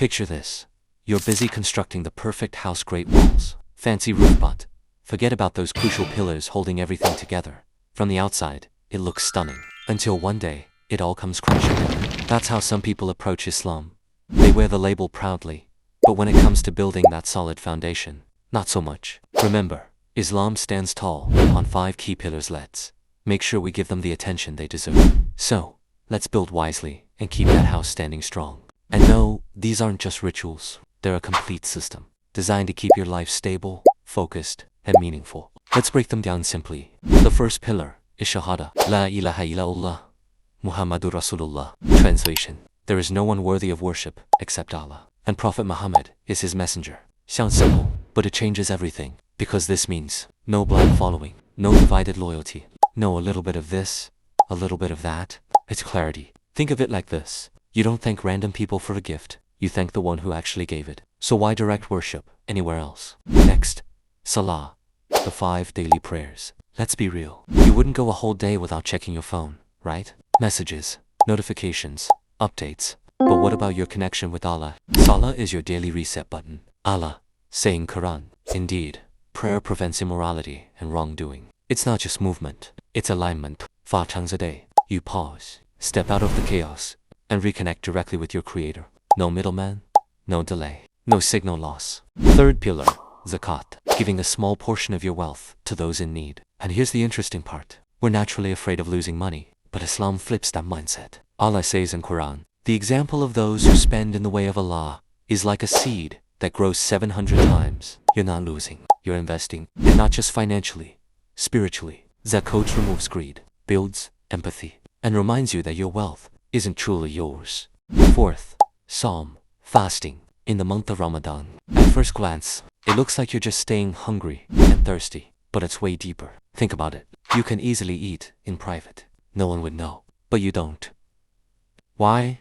Picture this. You're busy constructing the perfect house, great walls, fancy roof, but forget about those crucial pillars holding everything together. From the outside, it looks stunning. Until one day, it all comes crashing down. That's how some people approach Islam. They wear the label proudly, but when it comes to building that solid foundation, not so much. Remember, Islam stands tall on 5 key pillars. Let's make sure we give them the attention they deserve. So, let's build wisely and keep that house standing strong. And no, these aren't just rituals. They're a complete system, designed to keep your life stable, focused, and meaningful. Let's break them down simply. The first pillar is Shahadah. La ilaha illallah, Muhammadur Rasulullah. Translation: there is no one worthy of worship except Allah, and Prophet Muhammad is his messenger. Sounds simple, but it changes everything, because this means no blind following, no divided loyalty, no a little bit of this, a little bit of that. It's clarity. Think of it like this. You don't thank random people for a gift, you thank the one who actually gave it. So why direct worship anywhere else? Next, Salah, the 5 daily prayers. Let's be real. You wouldn't go a whole day without checking your phone, right? Messages, notifications, updates. But what about your connection with Allah? Salah is your daily reset button. Allah, saying Quran. Indeed, prayer prevents immorality and wrongdoing. It's not just movement, it's alignment. 5 times a day, you pause, step out of the chaos, and reconnect directly with your Creator. No middleman, no delay, no signal loss. Third pillar, Zakat, giving a small portion of your wealth to those in need. And here's the interesting part. We're naturally afraid of losing money, but Islam flips that mindset. Allah says in Quran, the example of those who spend in the way of Allah is like a seed that grows 700 times. You're not losing, you're investing, and not just financially, spiritually. Zakat removes greed, builds empathy, and reminds you that your wealth isn't truly yours. Fourth, Sawm, fasting, in the month of Ramadan. At first glance, it looks like you're just staying hungry and thirsty, but it's way deeper. Think about it. You can easily eat in private. No one would know, but you don't. Why?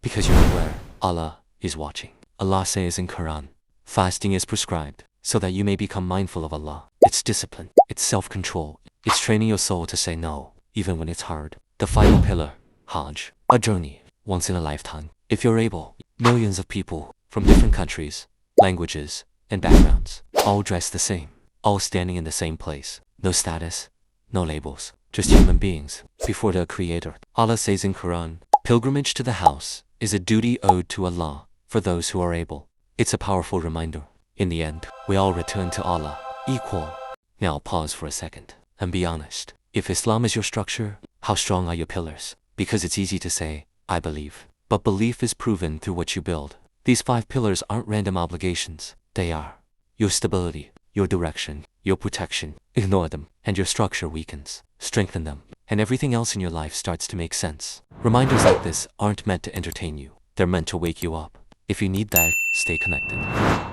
Because you're aware Allah is watching. Allah says in Quran, fasting is prescribed so that you may become mindful of Allah. It's discipline, it's self-control, it's training your soul to say no, even when it's hard. The final pillar, Hajj, a journey, once in a lifetime. If you're able, millions of people from different countries, languages, and backgrounds, all dressed the same, all standing in the same place. No status, no labels, just human beings before their Creator. Allah says in Quran, pilgrimage to the house is a duty owed to Allah for those who are able. It's a powerful reminder. In the end, we all return to Allah, equal. Now pause for a second and be honest. If Islam is your structure, how strong are your pillars? Because it's easy to say, I believe. But belief is proven through what you build. These 5 pillars aren't random obligations. They are your stability, your direction, your protection. Ignore them, and your structure weakens. Strengthen them, and everything else in your life starts to make sense. Reminders like this aren't meant to entertain you. They're meant to wake you up. If you need that, stay connected.